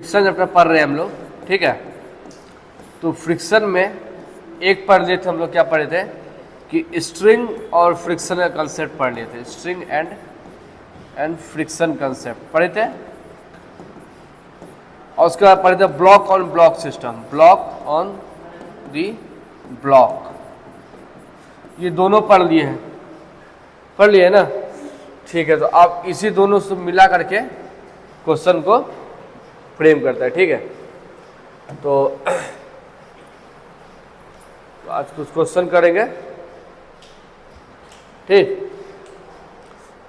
Friction chapter पढ़ रहे हैं हम लोग, ठीक है। तो फ्रिक्शन में एक पढ़ लिए थे हम लोग, क्या पढ़े थे कि स्ट्रिंग और फ्रिक्शन का कंसेप्ट पढ़ लिए थे। स्ट्रिंग एंड फ्रिक्शन कंसेप्ट पढ़े थे, और उसके बाद पढ़े थे block on block system, block on the block. ये दोनों पढ़ लिए हैं, पढ़ लिए ना, ठीक है। तो आप इसी दोनों से मिला करके क्वेश्चन को फ्रेम करता है, ठीक है। तो आज कुछ क्वेश्चन करेंगे, ठीक।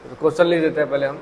तो क्वेश्चन लिख देते हैं पहले हम।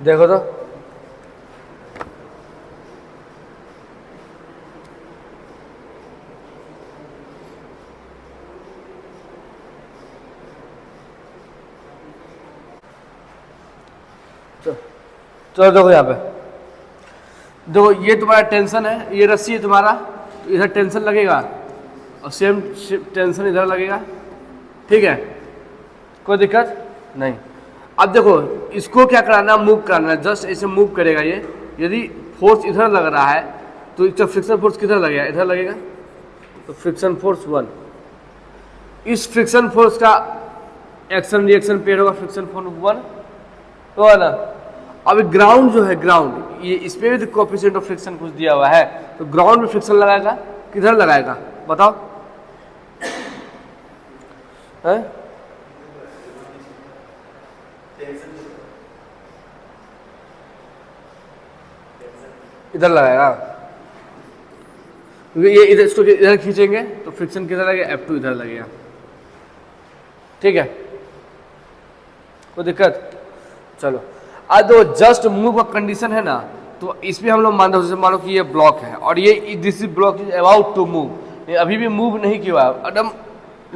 देखो तो चलो देखो यहाँ पे, देखो ये तुम्हारा टेंशन है, ये रस्सी है तुम्हारा, तो इधर टेंशन लगेगा और सेम टेंशन इधर लगेगा, ठीक है, कोई दिक्कत नहीं। अब देखो इसको क्या कराना, मूव कराना, जस्ट ऐसे मूव करेगा ये। यदि फोर्स इधर लग रहा है तो इसका फ्रिक्शन फोर्स किधर लगेगा, इधर लगेगा, तो फ्रिक्शन फोर्स 1। इस फ्रिक्शन फोर्स का एक्शन रिएक्शन पेयर होगा फ्रिक्शन फोर्स 1, तो है ना। अब ग्राउंड जो है, ग्राउंड ये इस पे भी कोएफिशिएंट ऑफ फ्रिक्शन कुछ दिया हुआ है, तो ग्राउंड में फ्रिक्शन लगाएगा, किधर लगाएगा बताओ, है? इधर लगाएगा, क्योंकि ये इधर, इसको इधर खींचेंगे तो फ्रिक्शन किधर लगेगा, F2 इधर लगेगा, ठीक है, कोई दिक्कत। चलो आज दो जस्ट मूव का कंडीशन है ना, तो इसमें हम लोग मान रहे, मानो कि ये ब्लॉक है और ये this block is about to move, ये अभी भी मूव नहीं किया है, एकदम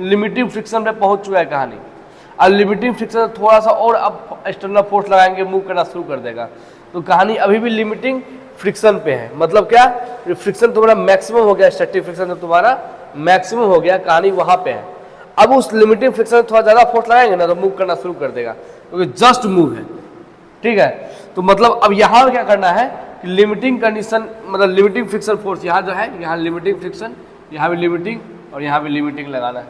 लिमिटिंग फ्रिक्शन पे पहुंच चुका है कहानी। और लिमिटिंग फ्रिक्शन थोड़ा सा और अब एक्सटर्नल फोर्स लगाएंगे, मूव करना शुरू कर देगा, तो कहानी अभी भी लिमिटिंग फ्रिक्शन पे है। मतलब क्या, फ्रिक्शन तुम्हारा मैक्सिमम हो गया, स्टैटिक फ्रिक्शन तुम्हारा मैक्सिमम हो गया, कहानी वहां पे है। अब उस लिमिटिंग फ्रिक्शन थोड़ा ज्यादा फोर्स लगाएंगे ना, तो मूव करना शुरू कर देगा, क्योंकि जस्ट मूव है, ठीक है। तो मतलब अब यहाँ क्या करना है कि लिमिटिंग कंडीशन, मतलब लिमिटिंग फ्रिक्शन फोर्स यहाँ जो है, यहाँ लिमिटिंग फ्रिक्शन, यहाँ भी लिमिटिंग और यहाँ भी लिमिटिंग लगाना है।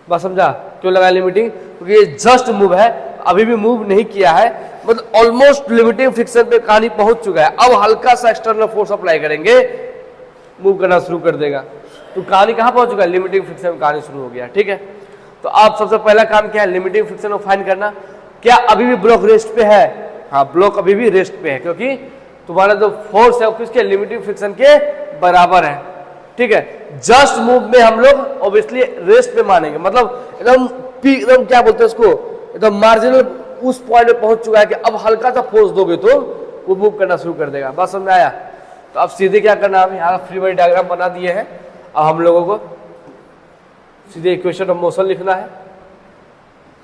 बस समझा क्यों लगाया लिमिटिंग, क्योंकि ये जस्ट मूव है, अभी भी मूव नहीं किया है, मतलब ऑलमोस्ट लिमिटिंग फ्रिक्शन पे कहानी पहुंच चुका है। अब हल्का सा एक्सटर्नल फोर्स अप्लाई करेंगे, मूव करना शुरू कर देगा, तो कहानी कहाँ पहुंच चुका है, लिमिटिंग फ्रिक्शन में कहानी शुरू हो गया, ठीक है। तो आप सबसे पहला काम क्या है, लिमिटिंग फ्रिक्शन को फाइंड करना। क्या अभी भी ब्लॉक रेस्ट पे है? हाँ, ब्लॉक अभी भी रेस्ट पे है, क्योंकि तुम्हारा जो फोर्स है वो किसके, लिमिटिंग फ्रिक्शन के बराबर है, ठीक है। जस्ट मूव में हम लोग ऑब्वियसली रेस्ट पे मानेंगे, मतलब एकदम क्या बोलते हैं उसको, एकदम मार्जिनल उस पॉइंट पे पहुंच चुका है कि अब हल्का सा फोर्स दोगे तो वो मूव करना शुरू कर देगा। बात समझ आया? तो अब सीधे क्या करना है, यहाँ फ्री बॉडी डायग्राम बना दिए हैं, अब हम लोगों को सीधे इक्वेशन ऑफ मोशन लिखना है,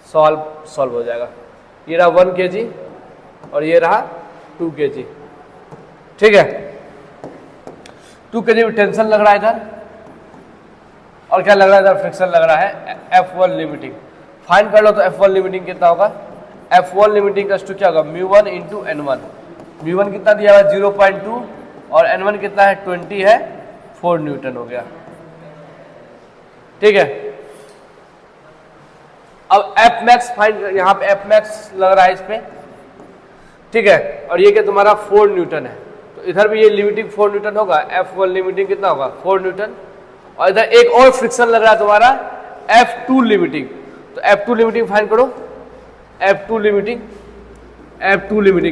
सॉल्व हो जाएगा। ये रहा 1 kg और ये रहा 2 kg, ठीक है। 2 kg में टेंशन लग रहा है इधर, और क्या लग रहा है इधर, फ्रिक्शन लग रहा है, F1 लिमिटिंग फाइंड कर लो। तो F1 लिमिटिंग कितना होगा, F1 लिमिटिंग का क्या होगा, μ1 इंटू N1। μ1 कितना दिया हुआ है 0.2 और N1 कितना है 20 है, 4 न्यूटन हो गया, ठीक है। अब F मैक्स फाइंड, यहाँ पे F मैक्स लग रहा है इस पे, ठीक है। और ये क्या तुम्हारा 4 न्यूटन है, तो इधर भी ये लिमिटिंग 4 न्यूटन होगा, F1 लिमिटिंग कितना होगा 4 न्यूटन। और इधर एक और फ्रिक्शन लग रहा है तुम्हारा F2 लिमिटिंग, तो F2 लिमिटिंग फाइंड करो। F2 लिमिटिंग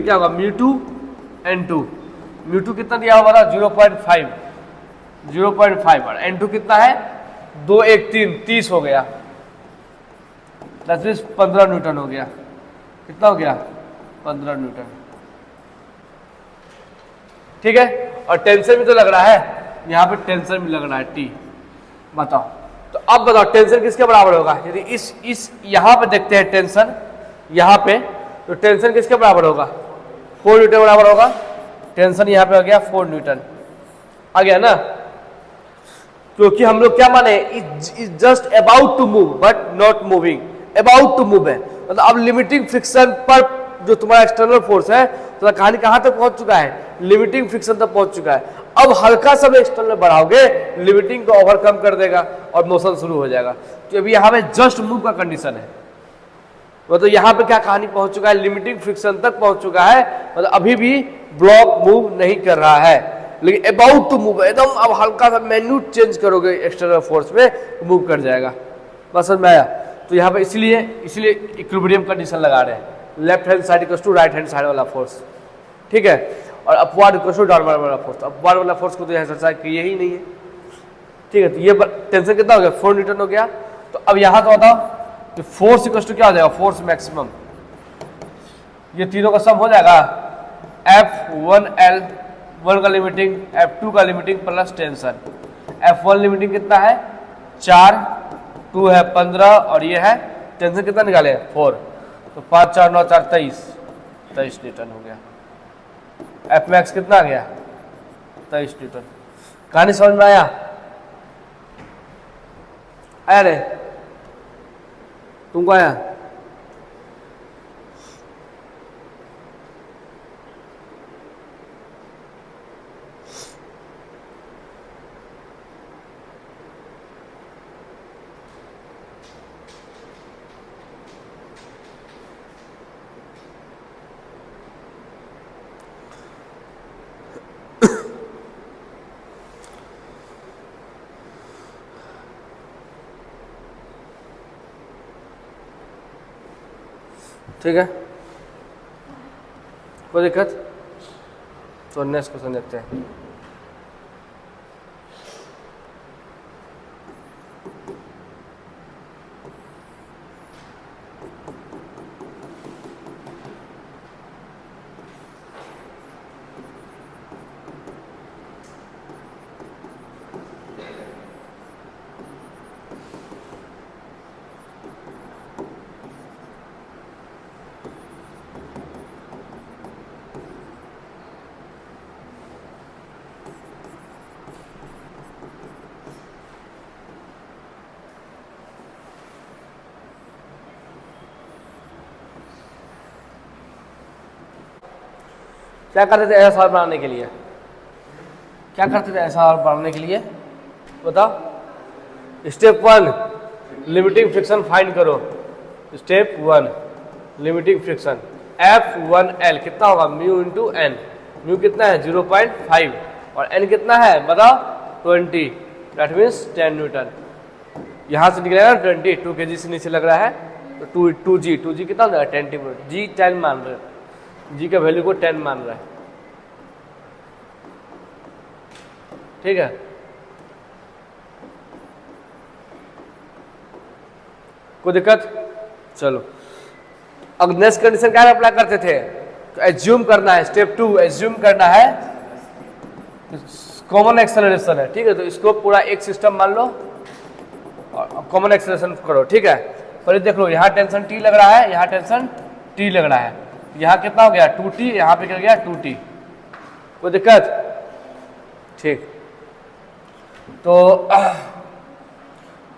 क्या होगा μ2 N2, μ2 कितना दिया होगा ना 0.5 और N2 कितना है 2 1 3 30 हो गया, 15 न्यूटन हो गया। कितना हो गया 15 न्यूटन, ठीक है। और टेंशन भी तो लग रहा है, यहाँ पे टेंशन भी लग रहा है T। बताओ, तो अब बताओ टेंशन किसके बराबर होगा? यदि इस यहाँ पे देखते हैं टेंशन यहाँ पे, तो टेंशन किसके बराबर होगा 4 न्यूटन बराबर होगा। टेंशन यहाँ पे हो गया 4 न्यूटन, आ गया ना, क्योंकि हम लोग क्या माने is just about to move but not moving, about to move है, मतलब अब लिमिटिंग फ्रिक्शन पर जो तुम्हारा एक्सटर्नल फोर्स है, तो कहानी कहां तक पहुंच चुका है, लिमिटिंग फ्रिक्शन तक पहुंच चुका है। अब हल्का सा भी एक्सटर्नल बढ़ाओगे लिमिटिंग को ओवरकम कर देगा और मोशन शुरू हो जाएगा। तो अभी यहाँ पे जस्ट मूव का कंडीशन है, मतलब यहाँ पे क्या कहानी पहुंच चुका है, लिमिटिंग फ्रिक्शन तक पहुंच चुका है, मतलब अभी भी ब्लॉक मूव नहीं कर रहा है, लेकिन अबाउट टू मूव एकदम अब हल्का सा मैन्यूट चेंज करोगे एक्सटर्नल फोर्स में मूव कर जाएगा। बस समझ में आया? तो यहाँ पे इसलिए इक्विलिब्रियम कंडीशन लगा रहे हैं, left hand side equals to right hand side वाला फोर्स, ठीक है, और अपवार्ड इक्वल्स टू डाउनवर्ड वाला फोर्स। अपवार्ड वाला फोर्स को तो यहाँ चर्चा किए ही नहीं है, ठीक है। तो ये टेंशन कितना हो गया 4 न्यूटन हो गया। तो अब यहाँ तो बताओ तो फोर्स इक्वल्स टू क्या हो जाएगा, फोर्स मैक्सिमम, ये तीनों का सम हो जाएगा F1L 1 का लिमिटिंग, F2 का limiting plus tension. F1 limiting कितना है 4, 2 है 15 और ये है टेंशन कितना निकाले 4, तो 5 4 9 4 23 न्यूटन हो गया। F मैक्स कितना आ गया 23 न्यूटन। कहानी समझ में आया? आया रे तुमको? आया? ठीक है, कोई दिक्कत? तो नेक्स्ट क्वेश्चन देखते हैं। क्या करते थे ऐसा सवाल बनाने के लिए? क्या करते थे ऐसा सवाल बनाने के लिए? बताओ। स्टेप 1 लिमिटिंग फ्रिक्शन फाइंड करो। स्टेप 1 लिमिटिंग फ्रिक्शन F1L कितना होगा म्यू इंटू एन। म्यू कितना है 0.5 और एन कितना है बताओ 20, दैट मीन्स 10 न्यूटन। यहाँ से निकलेगा 20, 2 kg से नीचे लग रहा है तो 2g कितना हो जाएगा 10 न्यूटन। जी 10 मान रहे, जी का वैल्यू को 10 मान रहा है, ठीक है। कोई दिक्कत? चलो अब नेक्स्ट कंडीशन क्या अप्लाई करते थे, तो एज्यूम करना है। स्टेप 2 एज्यूम करना है कॉमन एक्सेलरेशन है, ठीक है। तो इसको पूरा एक सिस्टम मान लो और कॉमन एक्सेलरेशन करो, ठीक है। पर देख लो यहाँ टेंशन T लग रहा है, यहाँ टेंशन T लग रहा है, यहाँ कितना हो गया 2T, यहाँ पे क्या गया 2T। कोई दिक्कत? ठीक। तो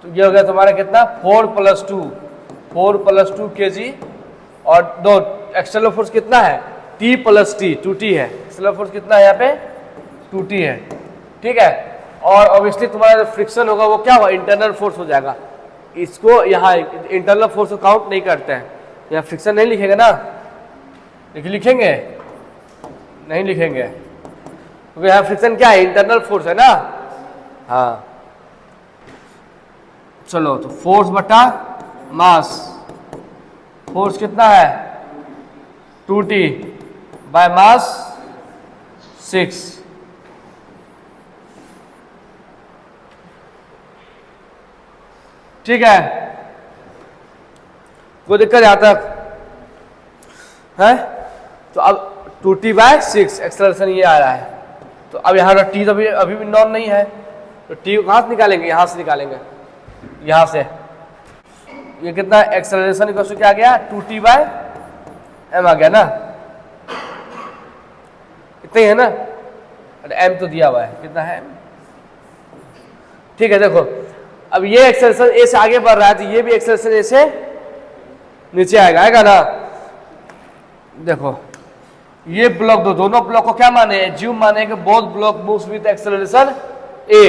ये हो गया तुम्हारा कितना 4 + 2 kg और दो एक्सटर्नल फोर्स कितना है T + T 2T है। एक्सटर्नल फोर्स कितना है यहाँ पे 2T है, ठीक है। और ऑब्वियसली तुम्हारा जो फ्रिक्शन होगा वो क्या होगा इंटरनल फोर्स हो जाएगा। इसको यहाँ इंटरनल फोर्स को काउंट नहीं करते हैं, यहाँ फ्रिक्शन नहीं लिखेंगे ना, लेकिन लिखेंगे नहीं लिखेंगे क्योंकि यहाँ फ्रिक्शन क्या है, इंटरनल फोर्स है ना। हाँ चलो, तो फोर्स बटा मास, फोर्स कितना है 2T बाय मास 6। ठीक है, कोई दिक्कत यहां तक है? तो अब 2T बाय 6 एक्सेलरेशन ये आ रहा है। तो अब यहाँ T तो अभी भी नॉन नहीं है, तो T कहाँ से निकालेंगे, यहाँ से निकालेंगे, यहाँ से। ये कितना एक्सेलरेशन इक्वल क्या आ गया 2T बाय m आ गया ना, इतना ही है ना। अरे m तो दिया हुआ है, कितना है m? ठीक है, देखो अब ये एक्सेलरेशन a से आगे बढ़ रहा है, तो ये भी एक्सेलरेशन a से नीचे आएगा ना। देखो ये ब्लॉक दोनों ब्लॉक को क्या माने, एज्यूम माने कि both block moves with acceleration a,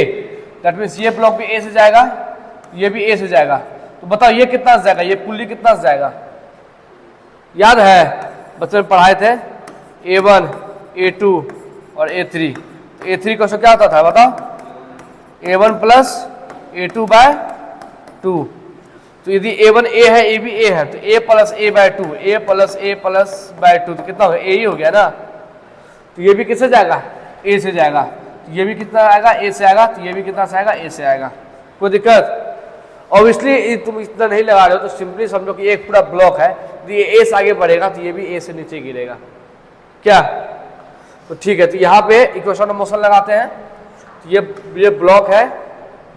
that means ये ब्लॉक भी a से जाएगा, ये भी a से जाएगा। तो बताओ ये कितना से जाएगा, ये पुली कितना से जाएगा? याद है बच्चों में पढ़ाए थे A1 A2 और A3। A3 क्वेश्चन क्या होता था बताओ, A1 प्लस A2 बाय 2। तो यदि A1 A है, A भी A है, तो A plus A by 2, A plus A plus by 2, तो कितना होगा, A ही हो गया ना। तो ये भी किससे जाएगा, A से जाएगा। तो ये भी कितना आएगा, A से आएगा। तो ये भी कितना से आएगा, A से आएगा। कोई दिक्कत? ऑब्वियसली तुम इतना नहीं लगा रहे हो, तो सिंपली समझो कि एक पूरा ब्लॉक है, तो ये A से आगे बढ़ेगा, तो ये भी A से नीचे गिरेगा क्या। तो ठीक है, तो यहाँ पे इक्वेशन ऑफ मोशन लगाते हैं। तो ये ब्लॉक है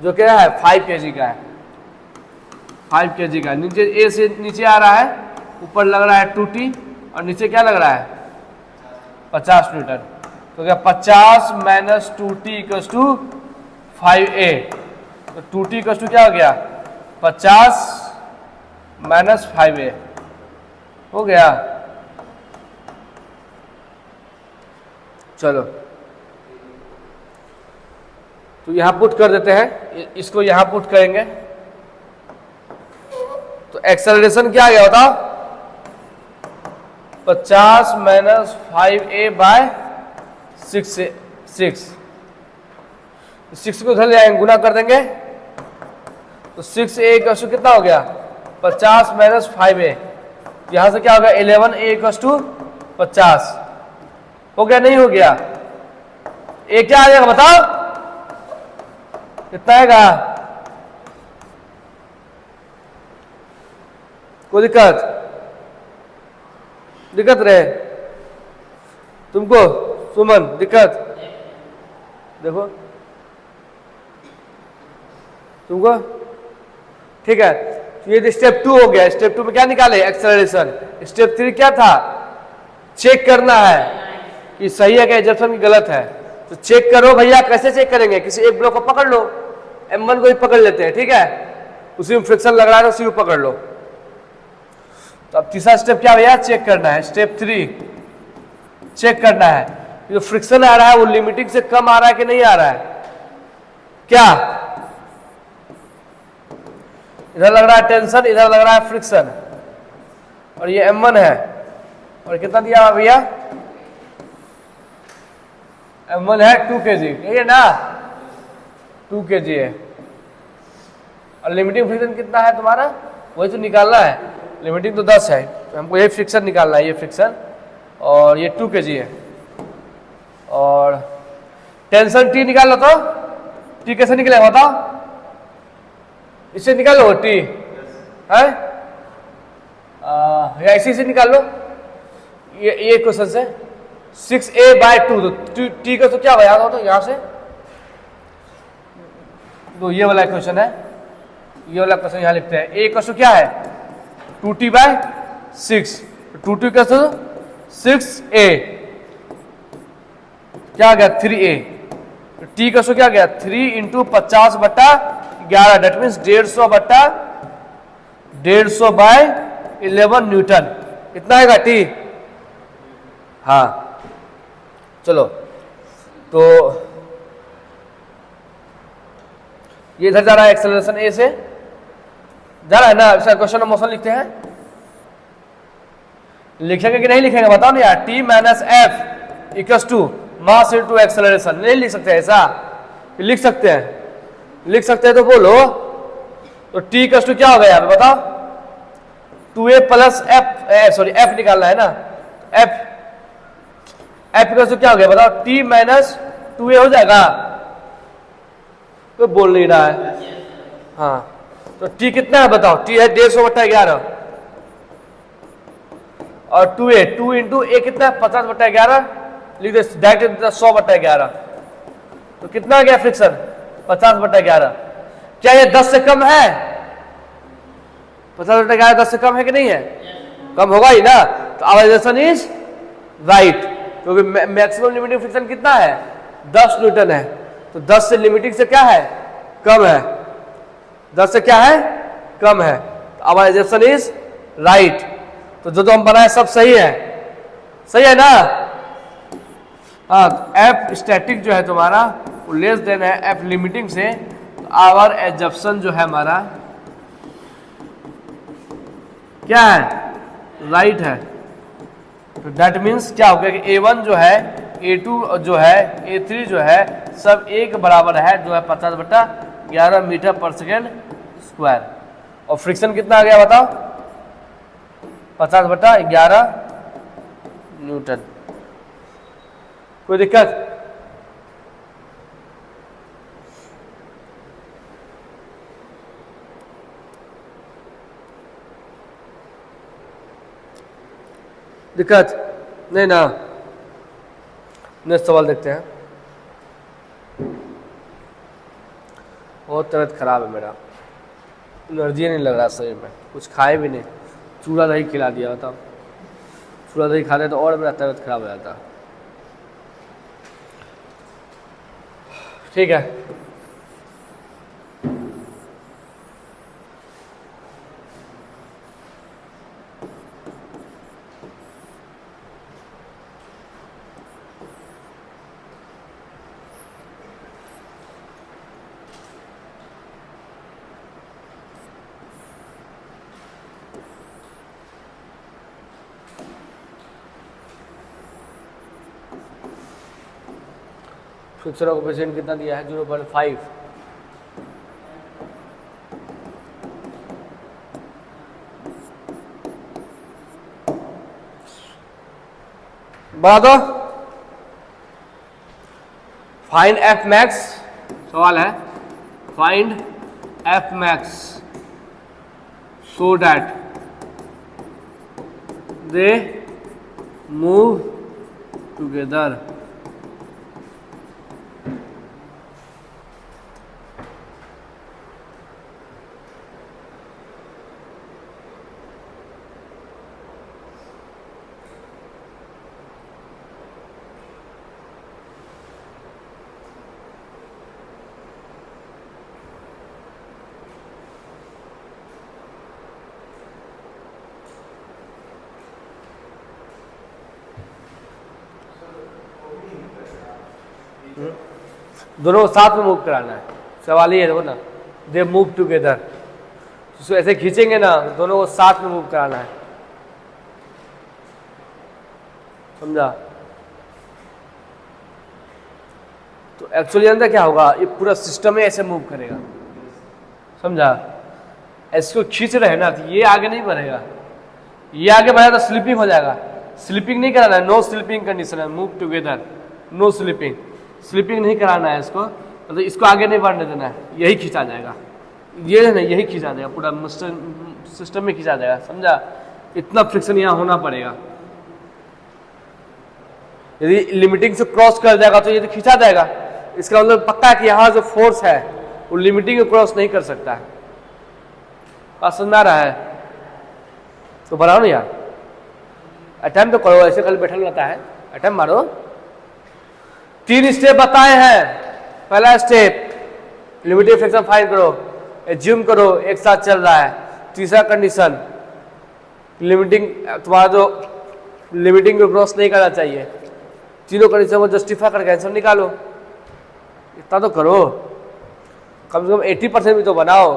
जो क्या है 5 kg का है, 5 kg का। नीचे A से नीचे आ रहा है, ऊपर लग रहा है 2T और नीचे क्या लग रहा है 50 न्यूटन। तो क्या 50 minus 2T equals to 5A। तो 2T इक्वल्स टू क्या हो गया 50 माइनस 5A हो गया। चलो तो यहां पुट कर देते हैं, इसको यहां पुट करेंगे। तो एक्सेलरेशन क्या आ गया बताओ, 50 माइनस 5A बाय 6 को उधर ले आएंगे, गुना कर देंगे। तो 6A का कितना हो गया 50 माइनस 5A। यहां से क्या हो गया 11A इक्वल्स टू 50 हो गया, नहीं हो गया। A क्या आ जाएगा बताओ, कितना आएगा? कोई दिक्कत रहे तुमको सुमन, दिक्कत देखो तुमको, ठीक है। तो ये स्टेप 2 हो गया। स्टेप 2 में क्या निकाले एक्सेलरेशन। स्टेप 3 क्या था, चेक करना है कि सही है क्या एजम्पशन की गलत है। तो चेक करो भैया, कैसे चेक करेंगे, किसी एक ब्लॉक को पकड़ लो, M1 को ही पकड़ लेते हैं, ठीक है, उसी में फ्रिक्शन लग रहा है, उसी को पकड़ लो। तो अब तीसरा स्टेप क्या भैया, चेक करना है। स्टेप 3 चेक करना है जो फ्रिक्शन आ रहा है वो लिमिटिंग से कम आ रहा है कि नहीं आ रहा है। क्या इधर लग रहा है टेंशन, इधर लग रहा है फ्रिक्शन, और ये M1 है, और कितना दिया हुआ भैया M1 है 2 kg, ये ना 2 kg है। और लिमिटिंग फ्रिक्शन कितना है तुम्हारा, वही तो निकालना है। लिमिटिंग तो 10 है, हमको यही फ्रिक्शन निकालना है, ये फ्रिक्शन, और ये 2 kg है। और टेंशन T निकाल लो, तो T कैसे निकलेगा बताओ, इससे निकाल लो T है, या इसी से निकाल लो, ये क्वेश्चन से 6A बाय 2। तो T का तो क्या होगा याद हो, तो यहाँ से तो ये वाला क्वेश्चन है, ये वाला क्वेश्चन यहाँ लिखते हैं। A का क्या है 2T बाय 6, 2T का 6A, क्या आ गया 3A। तो T का क्या गया 3 इंटू 50 बटा 11, डेट मीन्स 150 बटा 150 बाय 11 न्यूटन, इतना आएगा T। हाँ चलो, तो ये इधर जा रहा है एक्सेलरेशन A से जा रहा है ना। इसका क्वेश्चन ऑफ मोशन लिखते हैं, लिखेंगे कि नहीं लिखेंगे बताओ ना यार। T minus F equals to mass into acceleration. नहीं लिख सकते ऐसा? लिख सकते हैं, लिख सकते हैं तो बोलो। तो टी इक्वल्स टू क्या हो गया यहाँ पे बताओ? 2a plus F, sorry F निकालना है ना, एफ इक्वल्स टू क्या हो गया बताओ? टी माइनस 2a हो जाएगा। कोई बोल नहीं रहा है। हाँ, तो टी कितना है बताओ? टी है 150/11 और 2a, 2 इंटू ए कितना है? 50/11। लिख दे डायरेक्ट 100/11। तो कितना आ गया फ्रिक्शन? 50/11। क्या ये 10 से कम है? 50/11 10 से कम है कि नहीं है? कम होगा ही ना। तो आवर एजम्पशन इज राइट, क्योंकि मैक्सिमम लिमिटिंग फ्रिक्शन कितना है? 10 न्यूटन है। तो 10 से लिमिटिंग से क्या है? कम है। 10 से क्या है? कम है। Our assumption is right. तो जो हम बनाए सब सही है, सही है ना? हाँ, एफ स्टैटिक जो है तुम्हारा वो लेस देन है एफ लिमिटिंग से। तो आवर एजम्पशन जो है हमारा क्या है? राइट है। तो दैट मीन्स क्या हो गया कि A1 जो है, A2 जो है, A3 जो है, सब एक बराबर है जो है 50/11 मीटर पर सेकेंड स्क्वायर। और फ्रिक्शन कितना आ गया बताओ? 50/11 न्यूटन। कोई दिक्कत? दिक्कत नहीं ना? नेक्स्ट सवाल देखते हैं। बहुत तबीयत खराब है मेरा, एनर्जी नहीं लग रहा शरीर में, कुछ खाए भी नहीं। चूड़ा दही खिला दिया बताओ, चूड़ा दही खाते तो और मेरा तबीयत खराब हो जाता। ठीक है, फ्रिक्शन कोएफिशिएंट कितना दिया है? 0.5। बढ़ा दो। फाइंड एफ मैक्स, सवाल है find F max so that they move together. दोनों को साथ में मूव कराना है, सवाल ये है ना। दे मूव टुगेदर, उसको ऐसे खींचेंगे ना, दोनों को साथ में मूव कराना है, समझा? तो एक्चुअली अंदर क्या होगा, ये पूरा सिस्टम ही ऐसे मूव करेगा, समझा? इसको खींच रहे हैं ना, तो ये आगे नहीं बढ़ेगा, ये आगे बढ़ेगा तो स्लिपिंग हो जाएगा। स्लिपिंग नहीं कराना है, नो स्लिपिंग कंडीशन है, move together, no slipping. Slipping नहीं कराना है इसको, मतलब इसको आगे नहीं बढ़ने देना है, यही खींचा जाएगा, ये है ना, यही खींचा जाएगा, पूरा सिस्टम में खींचा जाएगा, समझा? इतना फ्रिक्शन यहाँ होना पड़ेगा। यदि लिमिटिंग से क्रॉस कर जाएगा तो ये तो खींचा जाएगा। इसका मतलब पक्का है कि यहाँ जो फोर्स है वो लिमिटिंग को क्रॉस नहीं कर सकता है। बात समझ में आ रहा है? तो बनाओ ना यार, अटेम्प्ट तो करो, ऐसे कल बैठा रहता है, अटेम्प्ट मारो। 3 स्टेप बताए हैं। पहला स्टेप लिमिटिंग फ्रिक्शन फाइंड करो, एज्यूम करो एक साथ चल रहा है। तीसरा कंडीशन लिमिटिंग, तुम्हारा जो लिमिटिंग को क्रॉस नहीं करना चाहिए। तीनों कंडीशन को जस्टिफाई करके आंसर निकालो। इतना तो करो, कम से कम 80% भी तो बनाओ।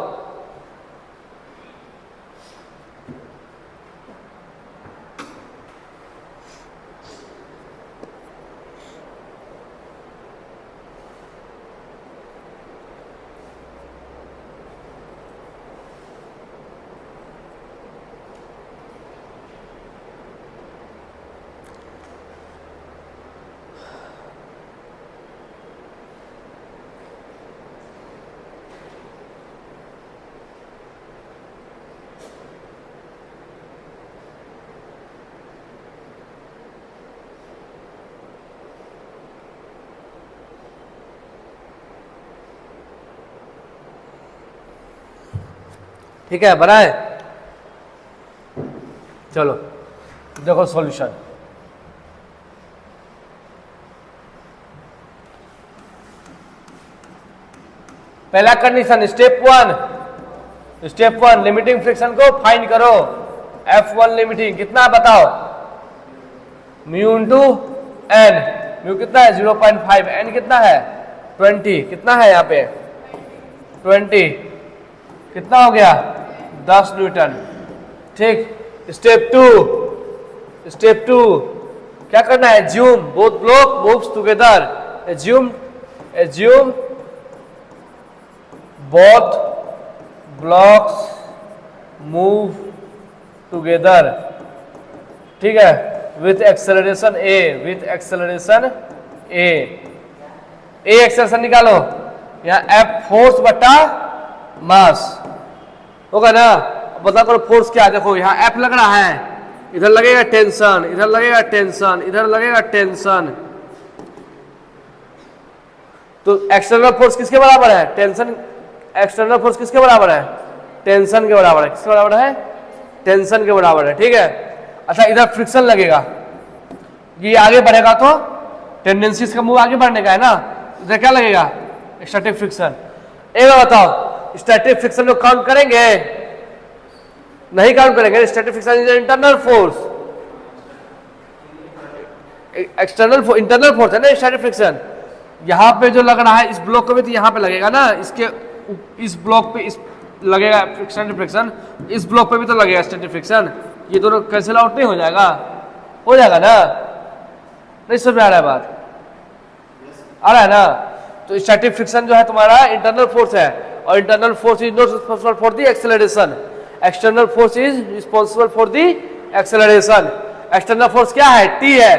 ठीक है, बनाए। चलो देखो सॉल्यूशन। पहला condition step one limiting friction को फाइंड करो। F1 लिमिटिंग कितना बताओ, म्यू इंटू एन। म्यू कितना है 0.5, एन कितना है 20, कितना है यहाँ पे 20, कितना हो गया 10 न्यूटन। ठीक, स्टेप टू क्या करना है, assume both block moves together. Assume both blocks move together, ठीक है, विथ एक्सेलरेशन ए। एक्सेलरेशन निकालो, यहाँ F फोर्स बटा मास होगा ना। बता करो फोर्स क्या है, देखो यहाँ F लग रहा है, इधर लगेगा टेंशन, इधर लगेगा टेंशन, इधर लगेगा टेंशन। तो एक्सटर्नल फोर्स किसके बराबर है, टेंशन। एक्सटर्नल फोर्स किसके बराबर है, टेंशन के बराबर है। किसके बराबर है, टेंशन के बराबर है, ठीक है। अच्छा, इधर फ्रिक्शन लगेगा, ये आगे बढ़ेगा तो टेंडेंसी इसका मूव आगे बढ़ने का है ना, इधर क्या लगेगा, स्टैटिक फ्रिक्शन। एक बार बताओ, स्टैटिक फ्रिक्शन को काउंट करेंगे, नहीं काउंट करेंगे। Static friction is internal force, internal force है ना स्टैटिक फ्रिक्शन। यहाँ पे जो लग रहा है इस ब्लॉक को भी, तो यहाँ पे लगेगा ना, इसके इस ब्लॉक पे इस लगेगा स्टैटिक फ्रिक्शन, इस ब्लॉक पे भी तो लगेगा स्टैटिक फ्रिक्शन। ये दोनों कैंसिल आउट नहीं हो जाएगा, हो जाएगा ना, नहीं समझ में आ रहा है बात, आ रहा है ना। तो स्टैटिक फ्रिक्शन जो है तुम्हारा इंटरनल फोर्स है, और internal force is not responsible for the acceleration, external force is responsible for the acceleration. External force क्या है, टी है।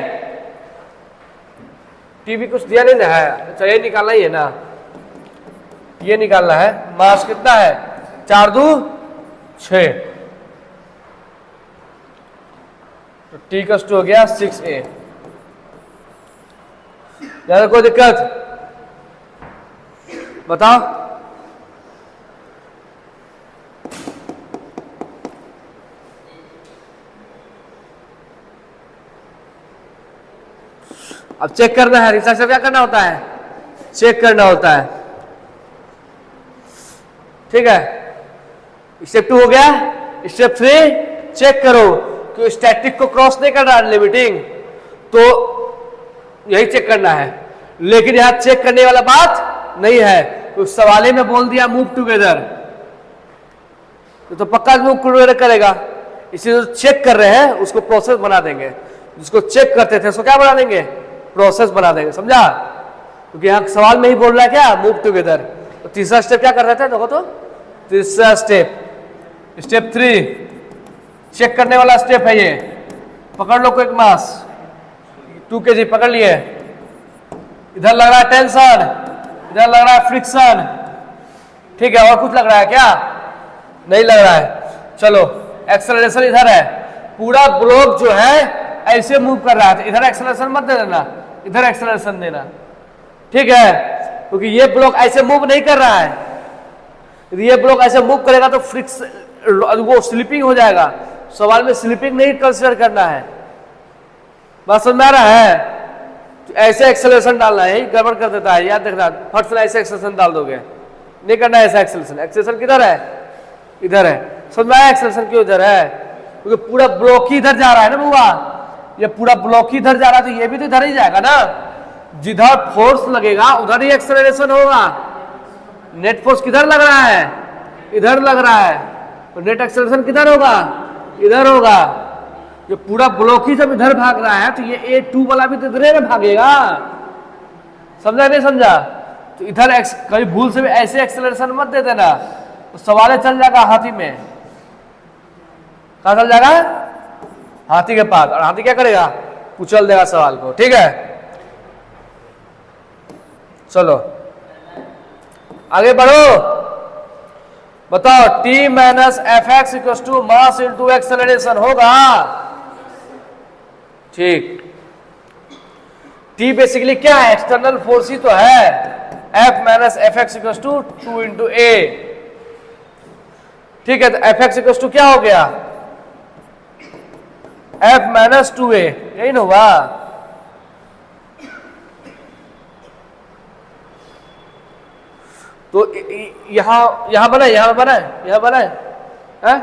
टी भी कुछ दिया नहीं ना है, अच्छा ये निकालना ही है ना, ये निकालना है। मास कितना है 4 2 6, तो टी का हो गया 6a। ज्यादा कोई दिक्कत बताओ। अब चेक करना है, रिसर्च से क्या करना होता है, चेक करना होता है, ठीक है। स्टेप 2 हो गया। स्टेप 3 चेक करो कि स्टैटिक को क्रॉस नहीं कर रहा लिमिटिंग, तो यही चेक करना है। लेकिन यहां चेक करने वाला बात नहीं है, तो सवाल में बोल दिया मूव टुगेदर, तो पक्का मूव टुगेदर करेगा। इसी जो चेक कर रहे हैं उसको प्रोसेस बना देंगे, जिसको चेक करते थे उसको क्या बना देंगे, प्रोसेस बना देंगे, समझा। क्योंकि यहाँ सवाल में ही बोल रहा है क्या, मूव टुगेदर। तो तीसरा स्टेप क्या कर रहे थे, देखो तो तीसरा स्टेप, स्टेप 3 चेक करने वाला स्टेप है ये। पकड़ लो कोई मास 2 kg पकड़ लिए, इधर लग रहा है टेंशन, इधर लग रहा है फ्रिक्शन, ठीक है। और कुछ लग रहा है क्या, नहीं लग रहा है। चलो एक्सेलरेशन इधर है, पूरा ब्लॉक जो है ऐसे मूव कर रहा है, तो इधर एक्सेलरेशन मत दे देना, इधर एक्सेलरेशन देना, ठीक है। क्योंकि ये ब्लॉक ऐसे मूव नहीं कर रहा है, यदि ये ब्लॉक ऐसे मूव करेगा तो फ्रिक्शन वो स्लिपिंग हो जाएगा। सवाल में स्लिपिंग नहीं कंसीडर करना है, बात समझ में आ रहा है। तो ऐसे एक्सेलरेशन डालना है, गड़बड़ कर देता है, याद रखना। फट से ऐसे एक्सेलरेशन डाल दोगे, नहीं करना है ऐसा एक्सेलरेशन। एक्सेलरेशन किधर है, इधर है, समझ में आया एक्सेलरेशन क्यों इधर है, क्योंकि पूरा ब्लॉक ही इधर जा रहा है ना बुआ, ये पूरा ब्लॉक ही इधर जा रहा है, तो ये भी तो इधर ही जाएगा ना। जिधर फोर्स लगेगा उधर ही एक्सेलरेशन होगा। नेट फोर्स किधर लग रहा है, इधर लग रहा है, तो नेट एक्सेलरेशन किधर होगा, इधर होगा। ये पूरा ब्लॉक ही जब इधर भाग रहा है, तो ये A2 वाला भी तो इधर में भागेगा, समझा नहीं समझा। तो इधर कभी भूल से भी ऐसे एक्सेलरेशन मत दे देना, तो सवाल चल जाएगा हाथी में। कहाँ चल जाएगा, हाथी के पास, और हाथी क्या करेगा, कुचल देगा सवाल को, ठीक है। चलो आगे बढ़ो, बताओ T minus F X equal to mass into acceleration होगा, ठीक। T बेसिकली क्या है, एक्सटर्नल फोर्स ही तो है। F minus F X equal to 2 into A, ठीक है, तो एफ एक्स इक्वल टू क्या हो गया, एफ माइनस 2a, यही ना हुआ। तो यहां बना है, यहां बना है, यहां बना है?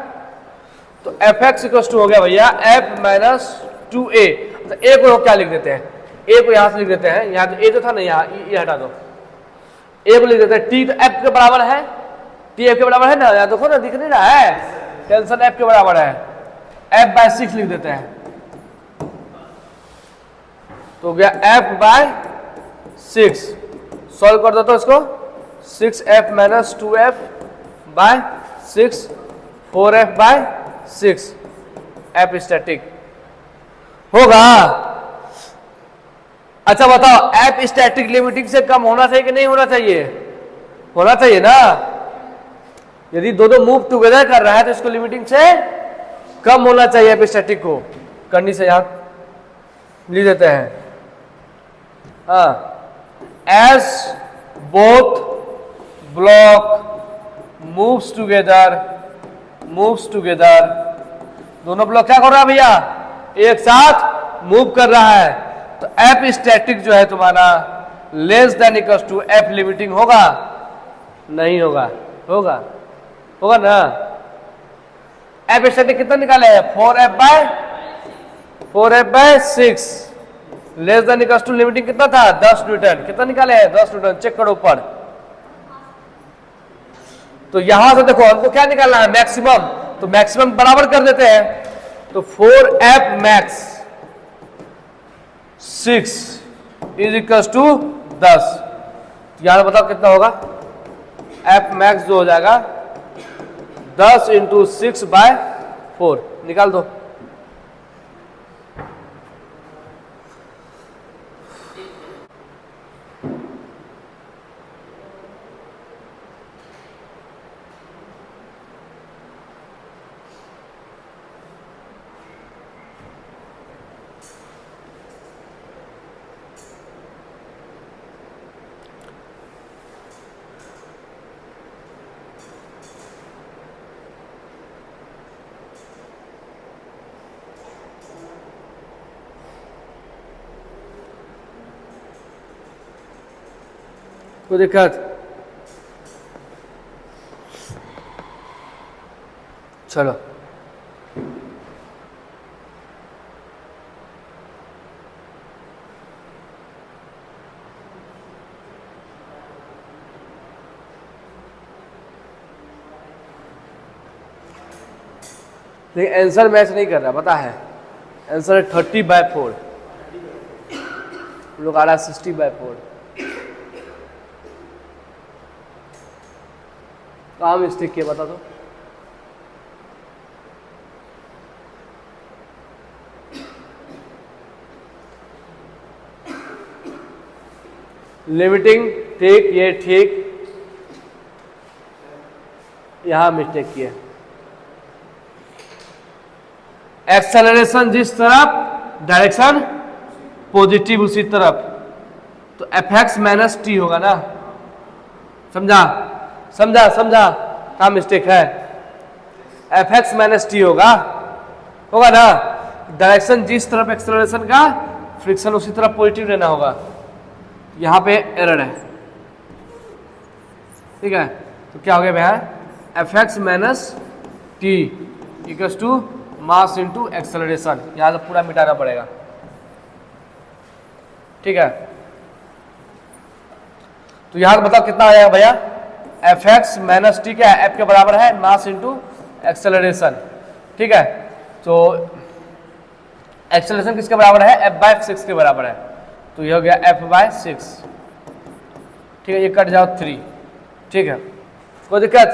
तो एफ एक्स इक्वल टू हो गया भैया एफ माइनस 2a। तो ए को क्या लिख देते हैं, ए को यहां से लिख देते हैं, यहां तो ए जो था ना, यहां ये हटा दो, ए को लिख देते हैं टी, तो एफ के बराबर है, टी एफ के बराबर है ना, यहां देखो ना, दिख नहीं रहा है, टेंशन एफ के बराबर है, एफ बाय 6 लिख देते हैं। तो हो गया एफ बाय 6, सॉल्व कर दो तो इसको, 6f minus 2f by 6, 4f by 6, F static होगा। अच्छा बताओ, एफ स्टैटिक लिमिटिंग से कम होना चाहिए कि नहीं होना चाहिए, होना चाहिए ना। यदि दोनों मूव टुगेदर कर रहा है तो इसको लिमिटिंग से कम होना चाहिए, एफ स्टैटिक को करनी से यहां लिख देते हैं। हाँ, as both block moves together, दोनों ब्लॉक क्या कर रहा है भैया, एक साथ मूव कर रहा है, तो एफ स्टैटिक जो है तुम्हारा less than equal to F limiting होगा, नहीं होगा, होगा, होगा ना। एफ स्टैटिक कितना निकाले हैं, 4f by 6, less than equal to limiting कितना था, 10 न्यूटन, कितना निकाले हैं, 10 न्यूटन, चेक करो ऊपर। तो यहां से देखो हमको क्या निकालना है, मैक्सिमम, तो मैक्सिमम बराबर कर देते हैं, तो 4f max 6 is equal to 10, यहां बताओ कितना होगा, f मैक्स जो हो जाएगा 10 इंटू 6 बाय 4, निकाल दो। कोई दिक्कत, चलो लेकिन आंसर मैच नहीं कर रहा, पता है, आंसर है 30/4, लोग आ रहा 60/4, कहाँ मिस्टेक किया बता दो। लिमिटिंग ठीक, ये ठीक, यहां मिस्टेक किया। एक्सेलरेशन जिस तरफ, डायरेक्शन पॉजिटिव उसी तरफ, तो एफ एक्स माइनस टी होगा ना, समझा समझा समझा, कहाँ मिस्टेक है, एफ एक्स माइनस टी होगा, होगा ना। डायरेक्शन जिस तरफ एक्सेलरेशन का, फ्रिक्शन उसी तरफ पॉजिटिव रहना होगा, यहाँ पे एरर है, ठीक है। तो क्या हो गया भैया, F X minus T equal to mass into acceleration, यहाँ से पूरा मिटाना पड़ेगा, ठीक है। तो यहाँ बताओ कितना आ जाएगा भैया, एफ एक्स माइनस टी क्या है, एफ के बराबर है मास इंटू एक्सेलरेशन, ठीक है। तो एक्सेलरेशन किसके बराबर है, एफ बाय 6 के बराबर है, तो यह हो गया एफ बाय 6, ठीक है। ये कट जाओ 3, ठीक है, कोई दिक्कत।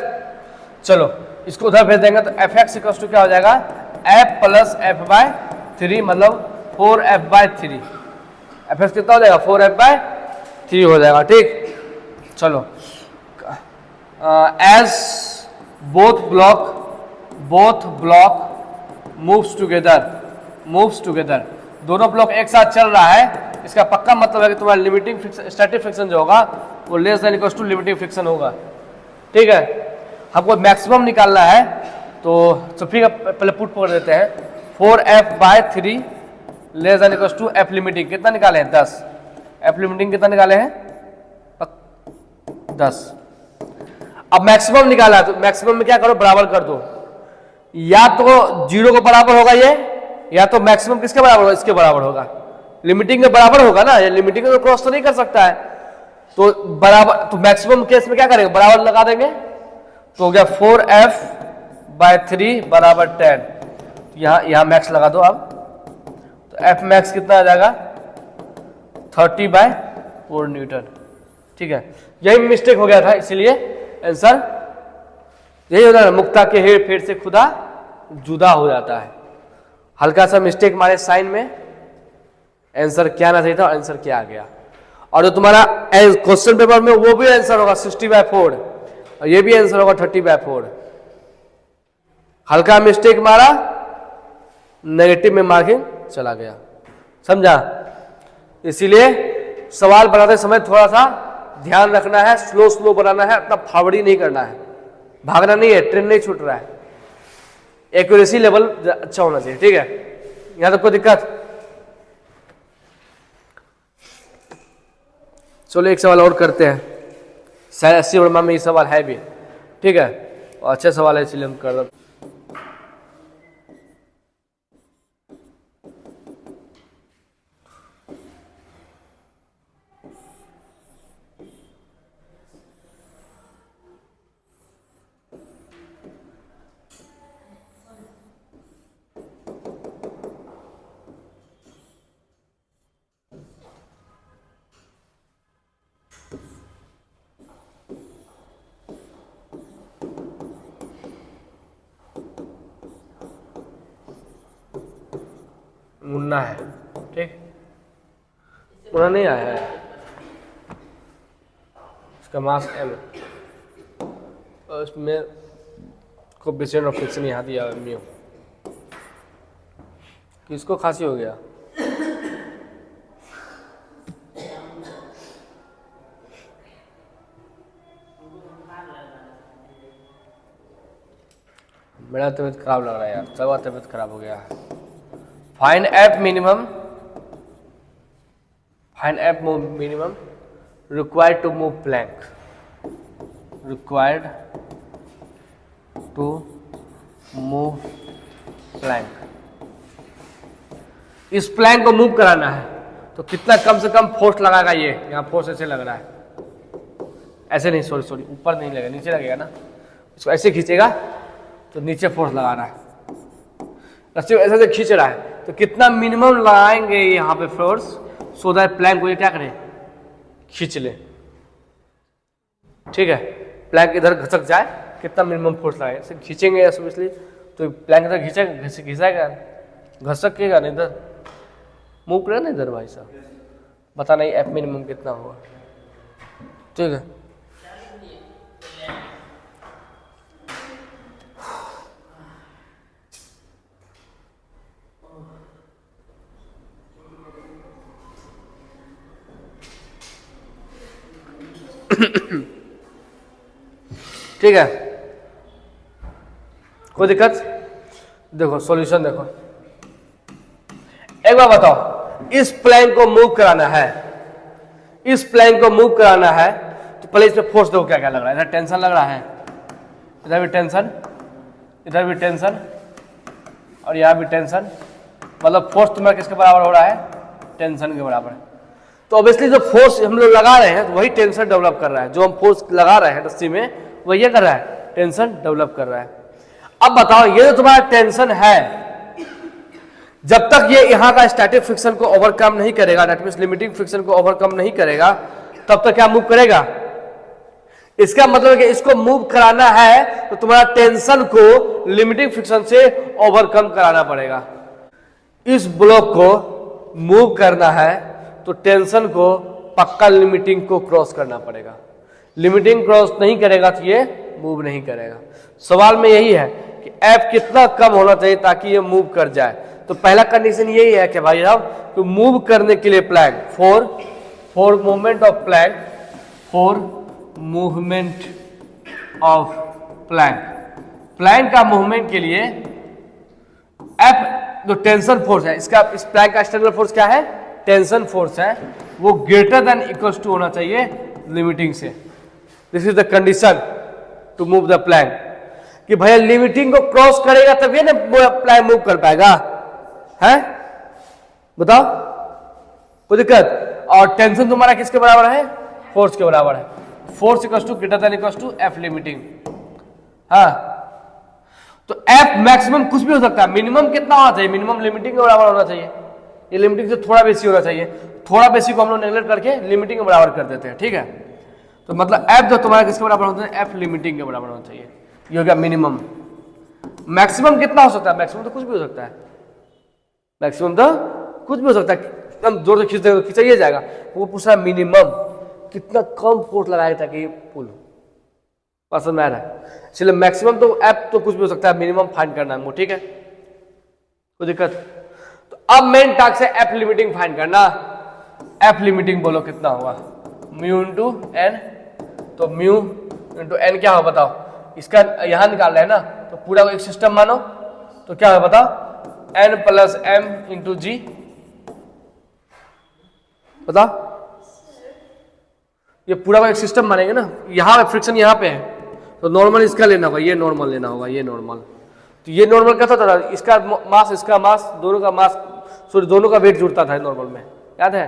चलो इसको उधर भेज देंगे, तो एफ एक्स इक्वल टू क्या हो जाएगा, एफ प्लस एफ बाय 3, मतलब 4f बाय 3, एफ एक्स कितना हो जाएगा, 4f बाय 3 हो जाएगा, ठीक। चलो as both block moves together, दोनों ब्लॉक एक साथ चल रहा है, इसका पक्का मतलब है कि तुम्हारा लिमिटिंग स्टैटिक फ्रिक्शन जो होगा वो less than equal to limiting friction होगा, ठीक है। हमको मैक्सिमम निकालना है, तो फिर पहले पुट पकड़ देते हैं 4f/3 less than equals to f limiting कितना निकाले हैं 10, f लिमिटिंग कितना निकाले हैं 10। अब मैक्सिमम निकाला है तो मैक्सिमम में क्या करो बराबर कर दो, या तो 0 को बराबर होगा ये, या तो मैक्सिमम किसके बराबर होगा इसके बराबर होगा, लिमिटिंग के बराबर होगा ना, ये लिमिटिंग को क्रॉस तो नहीं कर सकता है, तो बराबर, तो मैक्सिमम केस में क्या करेंगे बराबर लगा देंगे, तो हो गया 4f/3 बराबर 10, यहां मैक्स लगा दो अब, तो f मैक्स कितना आ जाएगा 30/4 न्यूटन। ठीक है, यही मिस्टेक हो गया था, इसीलिए आंसर यही होता है, मुक्ता के हेर फेर से खुदा जुदा हो जाता है। हल्का सा मिस्टेक हमारे साइन में, आंसर क्या ना सही था, आंसर क्या आ गया। और जो तुम्हारा क्वेश्चन पेपर में वो भी आंसर होगा 60/4 और ये भी आंसर होगा 30/4। हल्का मिस्टेक मारा, नेगेटिव में मार्किंग चला गया, समझा। इसीलिए सवाल बनाते समय थोड़ा सा ध्यान रखना है, स्लो बनाना है, अपना फावड़ी नहीं करना है, भागना नहीं है, ट्रेन नहीं छूट रहा है, एक्यूरेसी लेवल अच्छा होना चाहिए। ठीक है, यहां तक कोई दिक्कत? चलो एक सवाल और करते हैं, शायद 80 वर्मा में ये सवाल है भी। ठीक है, और अच्छा सवाल है इसलिए हम कर रहे हैं। मुन्ना है, ठीक, मुन्ना नहीं आया है, इसका मास m, और इसमें कोएफिशिएंट ऑफ फ्रिक्शन यहाँ दिया है म्यू। किसको खांसी हो गया? मेरा तबीयत खराब लग रहा है यार, सबका तबीयत खराब हो गया है। Find f minimum required to move plank, required to move plank। इस प्लैंक को मूव कराना है तो कितना कम से कम फोर्स लगाएगा ये, यहाँ फोर्स ऐसे लग रहा है, ऐसे नहीं, सॉरी ऊपर नहीं लगेगा, नीचे लगेगा ना, इसको ऐसे खींचेगा तो नीचे फोर्स लगा रहा है, रस्सी ऐसे ऐसे खींच रहा है, तो कितना मिनिमम लगाएंगे यहाँ पे फोर्स, सो दैट प्लैंक को ये क्या करे खींच ले। ठीक है, प्लैंक इधर घसक जाए, कितना मिनिमम फोर्स लगाएंगे, ऐसे खींचेंगे इसलिए तो प्लैंक इधर घिसेगा, घसकेगा नहीं, इधर मूव करेगा ना इधर, भाई साहब बताना ये एफ मिनिमम कितना होगा। ठीक है, ठीक है, कोई दिक्कत? देखो सॉल्यूशन देखो, एक बार बताओ, इस प्लैंक को मूव कराना है, इस प्लैंक को मूव कराना है तो पहले इस पे फोर्स देखो क्या क्या लग रहा है। इधर टेंशन लग रहा है, इधर भी टेंशन, इधर भी टेंशन और यहाँ भी टेंशन, मतलब फोर्स तुम्हारा किसके बराबर हो रहा है, टेंशन के बराबर। तो ऑब्वियसली जो फोर्स हम लोग लगा रहे हैं तो वही टेंशन डेवलप कर रहा है, जो हम फोर्स लगा रहे हैं रस्सी में वही ये कर रहा है, टेंशन डेवलप कर रहा है। अब बताओ, ये जो तुम्हारा टेंशन है, जब तक ये यहाँ का स्टैटिक फ्रिक्शन को ओवरकम नहीं करेगा, दैट मींस लिमिटिंग फ्रिक्शन को ओवरकम नहीं करेगा, तब तक क्या मूव करेगा। इसका मतलब है कि इसको मूव कराना है तो तुम्हारा टेंशन को लिमिटिंग फ्रिक्शन से ओवरकम कराना पड़ेगा। इस ब्लॉक को मूव करना है तो टेंशन को पक्का लिमिटिंग को क्रॉस करना पड़ेगा, लिमिटिंग क्रॉस नहीं करेगा तो ये मूव नहीं करेगा। सवाल में यही है कि एफ कितना कम होना चाहिए ताकि ये मूव कर जाए। तो पहला कंडीशन यही है कि भाई साहब तो मूव करने के लिए plank for movement of plank, for movement of plank. Plank का मूवमेंट के लिए एफ जो टेंशन फोर्स है, इसका इस प्लैंक का एक्सटर्नल फोर्स क्या है, टेंशन फोर्स है, वो ग्रेटर देन इक्वल्स टू होना चाहिए लिमिटिंग से। This is the condition to move the plank, कि भैया लिमिटिंग को क्रॉस करेगा तभी ना प्लैंक मूव कर पाएगा, है बताओ, कोई दिक्कत। और टेंशन तुम्हारा किसके बराबर है, फोर्स के बराबर है। Force equals to greater than equals to F limiting. हाँ, तो एफ मैक्सिमम कुछ भी हो सकता है, मिनिमम कितना होना चाहिए, मिनिमम लिमिटिंग के बराबर होना चाहिए, ये लिमिटिंग से थोड़ा बेसी होना चाहिए, थोड़ा बेसी को हम लोग नेगलेक्ट करके लिमिटिंग के बराबर कर देते हैं, ठीक है। तो मतलब एफ जो तुम्हारा किसके बराबर होता है, एफ लिमिटिंग के बराबर होना चाहिए, ये हो गया मिनिमम। मैक्सिमम कितना हो सकता है, मैक्सिमम तो कुछ भी हो सकता है, मैक्सिमम तो कुछ भी हो सकता है, एकदम जोर से खींच देगा तो खींचा ही जाएगा। वो पूछ रहा है मिनिमम कितना कम फोर्स लगाएगा ताकि ये पुल पसंद में आ रहा है, इसलिए मैक्सिमम तो एफ तो कुछ भी हो सकता है, मिनिमम फाइंड करना है हमको, ठीक है, कोई दिक्कत। तो अब मेन टास्क है एफ लिमिटिंग फाइंड करना। एफ लिमिटिंग बोलो कितना होगा, म्यू इंटू एन, तो म्यू इंटू एन क्या होगा बताओ, इसका यहां निकाल रहे हैं ना, तो पूरा एक सिस्टम मानो, तो क्या होगा बताओ, एन प्लस एम इंटू जी, बताओ, ये पूरा एक सिस्टम मानेंगे ना, यहां फ्रिक्शन यहां पे है तो नॉर्मल इसका लेना होगा, ये नॉर्मल लेना होगा, ये नॉर्मल, तो ये नॉर्मल कैसा था, इसका मास इसका मास दोनों का मास सॉरी दोनों का वेट जुड़ता था नॉर्मल में, याद है,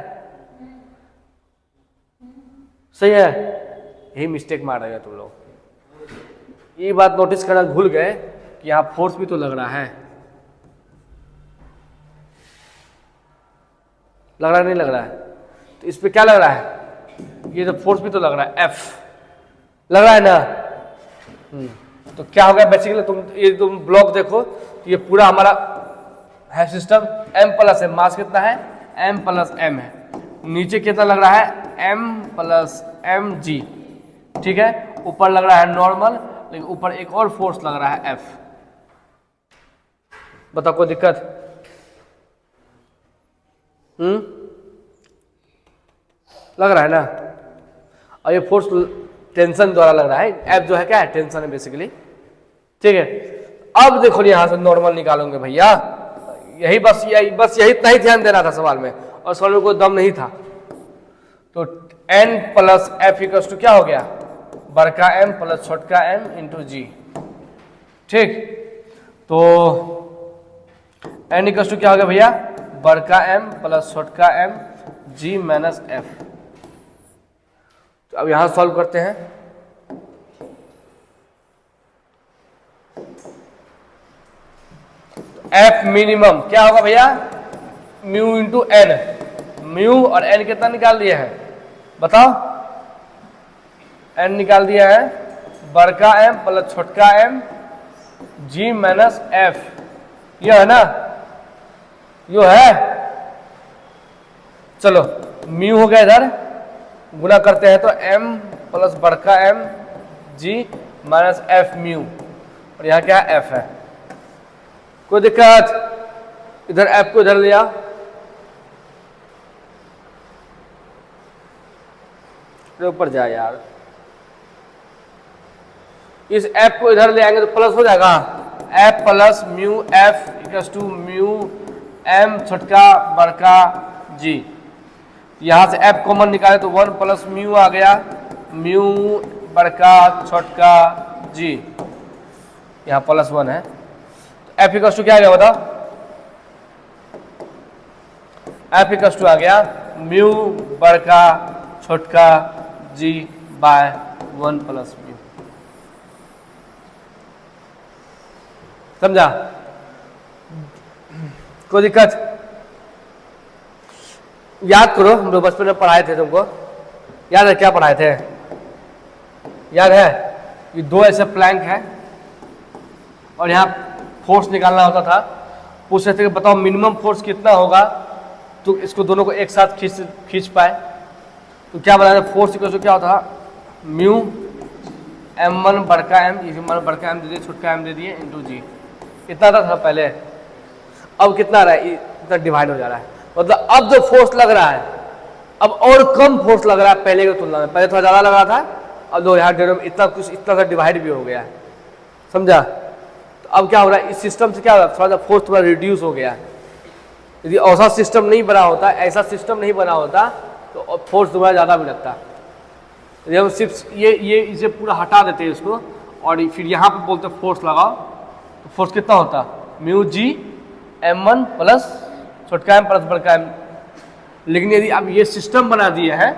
सही है, यही मिस्टेक मार रहे हैं तुम लोग। ये बात नोटिस करना भूल गए कि यहां फोर्स भी तो लग रहा है, लग रहा है नहीं लग रहा है, तो इस पे क्या लग रहा है, ये तो फोर्स भी तो लग रहा है, एफ लग रहा है ना। तो क्या हो गया बेसिकली, तुम ब्लॉक देखो तो ये पूरा हमारा है सिस्टम, m प्लस m, मास कितना है m प्लस m है, नीचे कितना लग रहा है m प्लस m g, ठीक है, ऊपर लग रहा है नॉर्मल, लेकिन ऊपर एक और फोर्स लग रहा है f, बताओ कोई दिक्कत, लग रहा है ना, और ये फोर्स टेंशन द्वारा लग रहा है, एफ जो है क्या है, टेंशन है बेसिकली, ठीक है। अब देखो यहां से नॉर्मल निकालोगे भैया, यही बस यही इतना ही ध्यान देना था सवाल में, और सवाल में कोई दम नहीं था। तो n plus F equals to क्या हो गया, बड़का m प्लस छोटका m इंटू जी, ठीक, तो n इक्वल्स टू क्या हो गया भैया, बड़का m प्लस छोटका m g माइनस f। तो अब यहां सॉल्व करते हैं, एफ मिनिमम क्या होगा भैया, म्यू इंटू एन, म्यू और एन कितना निकाल दिया है बताओ, एन निकाल दिया है, बड़का एम प्लस छोटका एम जी माइनस एफ, ये है ना, यो है, चलो म्यू हो गया, इधर गुना करते हैं तो m प्लस बड़का m g minus F mu, और यहाँ क्या f है, कोई दिक्कत, इधर f को इधर लिया, ऊपर जाए यार, इस f को इधर ले आएंगे तो प्लस हो जाएगा, f plus mu f equals to mu m छोटका बड़का g, यहां से f कॉमन निकाले तो 1 प्लस म्यू आ गया, म्यू बड़का छोटका g, यहाँ प्लस 1 है, तो f इक्वल्स टू क्या आ गया बताओ, f इक्वल्स टू आ गया म्यू बड़का छोटका g बाय 1 प्लस म्यू, समझा, कोई दिक्कत, याद करो हम लोग बचपन में पढ़ाए थे, तुमको याद है क्या पढ़ाए थे, याद है, ये दो ऐसे प्लैंक है और यहाँ फोर्स निकालना होता था, पूछ रहे थे कि बताओ मिनिमम फोर्स कितना होगा तो इसको दोनों को एक साथ खींच पाए, तो क्या बताया, फोर्स इक्वल टू क्या होता था, म्यू m1 बड़का m, बड़का m दे दिए, छोटका m दे दिए इंटू जी, इतना था पहले, अब कितना आ रहा है, इतना डिवाइड हो जा रहा है, मतलब अब जो फोर्स लग रहा है अब और कम फोर्स लग रहा है पहले की तुलना में, पहले थोड़ा ज्यादा लग रहा था, अब दो यहाँ इतना कुछ इतना सा डिवाइड भी हो गया है, समझा? तो अब क्या हो रहा है, इस सिस्टम से क्या हो रहा है, थोड़ा सा फोर्स थोड़ा रिड्यूस हो गया। यदि ऐसा सिस्टम नहीं बना होता, ऐसा सिस्टम नहीं बना होता तो फोर्स दोबारा ज़्यादा भी लगता। यदि हम सिर्फ ये इसे पूरा हटा देते हैं इसको, और फिर यहाँ पे बोलते फोर्स लगाओ, तो फोर्स कितना होता, म्यू जी m1 प्लस छोटका एम प्लस बड़का एम। लेकिन यदि अब ये सिस्टम बना दिया है,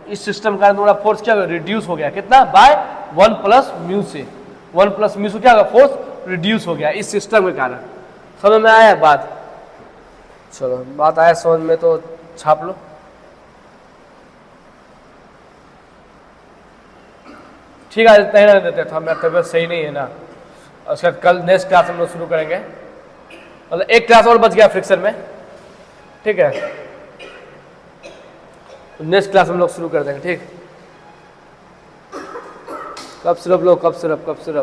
इस सिस्टम का तुम्हारा फोर्स क्या रिड्यूस हो गया, कितना, बाय 1 प्लस म्यू से। 1 प्लस म्यू से क्या होगा, फोर्स रिड्यूस हो गया इस सिस्टम के कारण। समझ में आया बात? चलो बात आया समझ में तो छाप लो। ठीक है, इतना ही रहने देते था, मेरा तबियत सही नहीं है ना। उसके बाद कल नेक्स्ट क्लास हम लोग शुरू करेंगे, मतलब एक क्लास और बच गया फ्रिक्शन में, ठीक है। तो नेक्स्ट क्लास हम लोग शुरू कर देंगे, ठीक। कब सिरप लो, कब सिरप, कब सिरप।